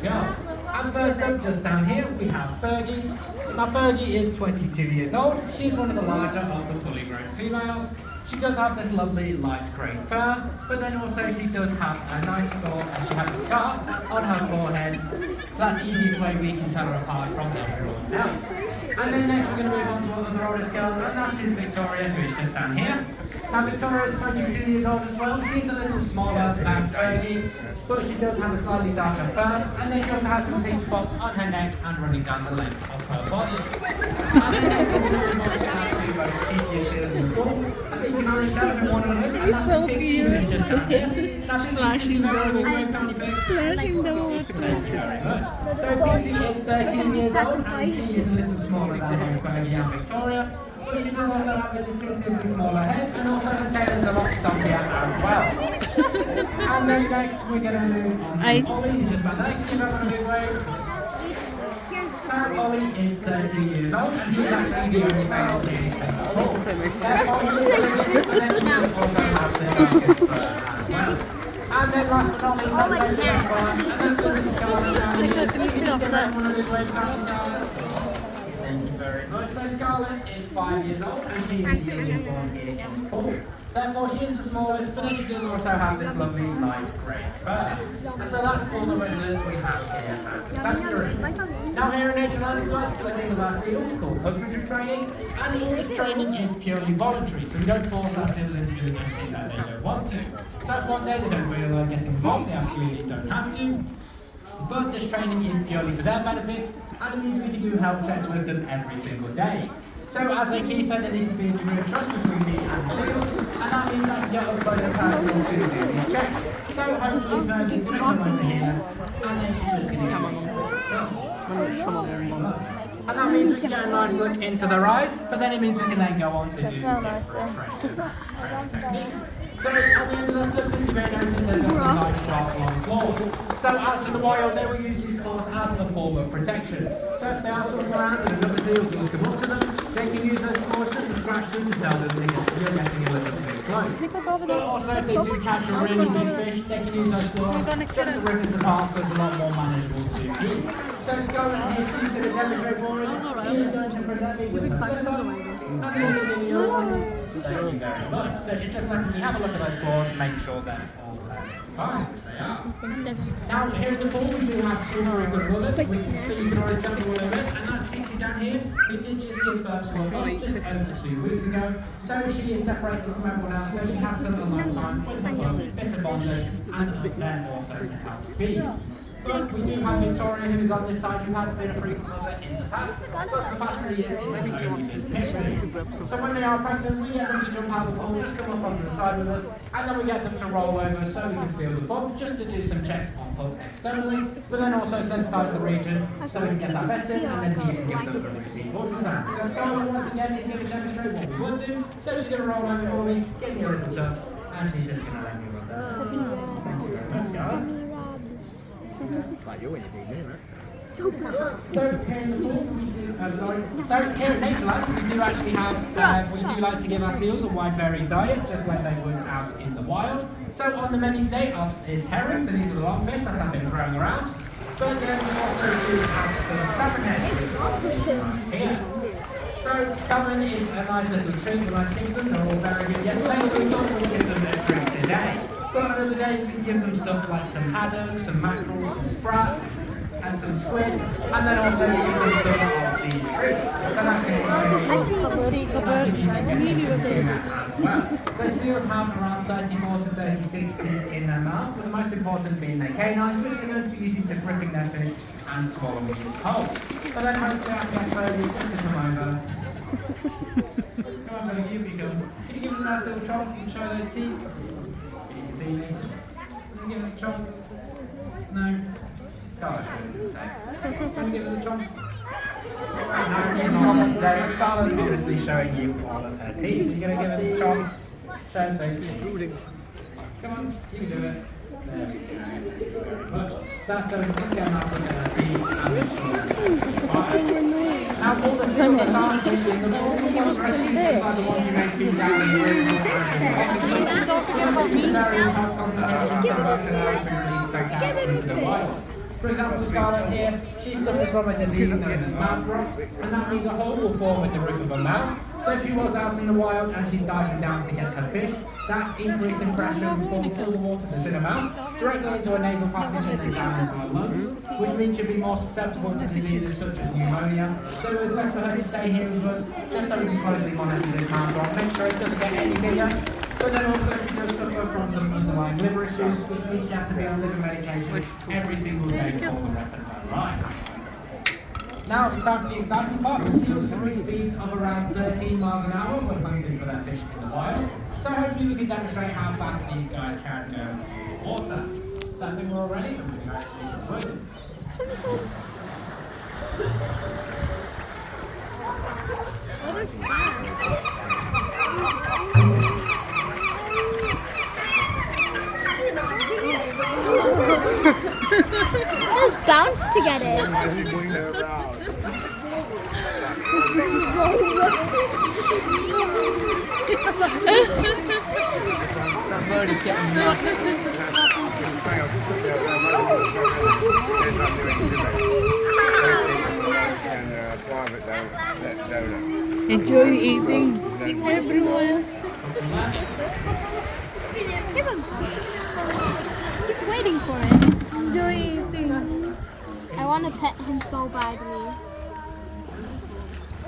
girls. And first up, just down here, we have Fergie. Now Fergie is 22 years old. She's one of the larger of the fully grown females. She does have this lovely light grey fur, but then also she does have a nice scar, and she has a scar on her forehead, so that's the easiest way we can tell her apart from everyone else. And then next we're going to move on to our other oldest girl, and that is Victoria, who is just down here. Now Victoria is 22 years old as well. She's a little smaller than Fergie, but she does have a slightly darker fur, and then she also has some pink spots on her neck and running down the length of her body. And then next we're going to move on to our two most cheekiest seals in the pool. I think you can already tell from one of those, and that's so Pixie, who is just down here. Now Splashing the water. Splashing the water. Thank you very much. So Pixie is 13 years old, and she is a little smaller than both Fergie and Victoria. But she does also have a distinctively smaller head, and also her tail is a lot stuffier as well. And then next we're going to move on to Ollie, who's just back there. Give us a big wave. So Ollie is 13 years old, and he's actually the only male here in the pool. Therefore, he is the biggest, and then he does also have the darkest fur as well. And then last but not least, that's Sophie as well, and that's little Scarlett down here. Can you just give everyone a big wave down to Scarlett? Thank you very much. So Scarlett is 5 years old, and she is the youngest one here in the pool. Therefore, she is the smallest, but then she does also have this lovely light grey fur. And so that's all the residents we have here at the sanctuary. Now here in Natureland, we like to do a thing with our seals called husbandry training, and all this training is purely voluntary, so we don't force our seals into doing anything that they don't want to. So if one day they don't feel like getting involved, they absolutely don't have to. But this training is purely for their benefit, and it means we can do health checks with them every single day. So as a keeper, there needs to be a degree of trust between me and the seals, and that means I can get up close and personal to do these checks. So hopefully Fergie's going to come over here, and then she's just going to give me a close touch. Very much. And that means we can get a nice look into their eyes, but then it means we can then go on to do different training techniques. So at the end of the flip, you may notice they've got some nice sharp long claws. So out in the wild, they will use these claws as a form of protection. So if they are swimming around and another seal does come up to them, they can use those claws just to scratch them to tell them that you're getting a little bit close. But also if they do catch a really big fish, they can use those claws just to rip it apart so it's a lot more manageable to eat. So Scarlett here, she's going to demonstrate for us. She is going to present me with her flipper. Thank you very much. So she's just letting me have a look at those claws and make sure they're all fine, which they are. Now here in the pool we do have two very good runners. You can already tell me what there is, and that's Pixie down here, who did just give birth to a pup just over 2 weeks ago. So she is separated from everyone else, so she has some alone time with her pup, bit of bonding, and then also to help feed. But we do have Victoria, who is on this side, who has been a frequent mother in the past, but for the past 3 years it has only been Pixie. So when they are pregnant, we get them to jump out of the pool, just come up onto the side with us, and then we get them to roll over so we can feel the bump, just to do some checks on pup externally, but then also sensitise the region so we can get our vet in, and then he can give them a routine ultrasound. So Scarlett once again is going to demonstrate what we would do, so she's going to roll over for me, give me a little touch, and she's just going to let me run there. Thank you very much, Scarlett. So here in the pool we do, so here at Natureland we do actually have, we do like to give our seals a wide varied diet, just like they would out in the wild. So on the menu today is herring, so these are the longfish that have been thrown around. But then we also do have some salmon heads, which are right here. So salmon is a nice little treat, we like to give them, they're all very good yesterday, so we thought we'd give them a treat today. But on other days we can give them stuff like some haddock, some mackerel, some sprats, and some squid, and then also we give them some of these treats. So that can also be getting some tuna as well. The seals have around 34 to 36 teeth in their mouth, but the most important being their canines, which they're going to be using to gripping their fish and swallowing it whole. But then hopefully I can get Fergie just to come over. Come on Fergie, you come. Can you give us a nice little chomp and show those teeth? See me? Can you give us a chomp? No? Scarlett's showing us a steak. Can you give us a chomp? No, not today. Scarlett's obviously showing you all of her teeth. Are you going to give us a chomp? Show us those teeth. Come on, you can do it. There we go. Thank you very much. So that's so we can just get a nice look at her teeth and make sure that's fine. Now all the seals that aren't in the pool, the ones rescued are the ones you may see down in the room. Due to various health complications, they're about to now be released back out into the wild. For example, Scarlett here, she suffers from a disease known as mouth rot, and that means a hole will form in the roof of her mouth. So if she was out in the wild and she's diving down to get her fish, that's increasing pressure and force all the water that's in her mouth directly into her nasal passage and then down into her lungs, which means she'll be more susceptible to diseases such as pneumonia. So it was best for her to stay here with us, just so we can closely monitor this mouth rot, make sure it doesn't get any bigger. But then also she does suffer from some underlying liver issues, which means she has to be on liver medication every single day for the rest of her life. Now it's time for the exciting part. The seals reach speeds of around 13 miles an hour when hunting for their fish in the wild. So hopefully we can demonstrate how fast these guys can go in the water. So I think we're all ready and we can actually do some swimming. Just bounce to get it. That bird is getting nuts. Enjoy eating, everyone. Give him. He's waiting for it. Enjoy eating. I want to pet him so badly.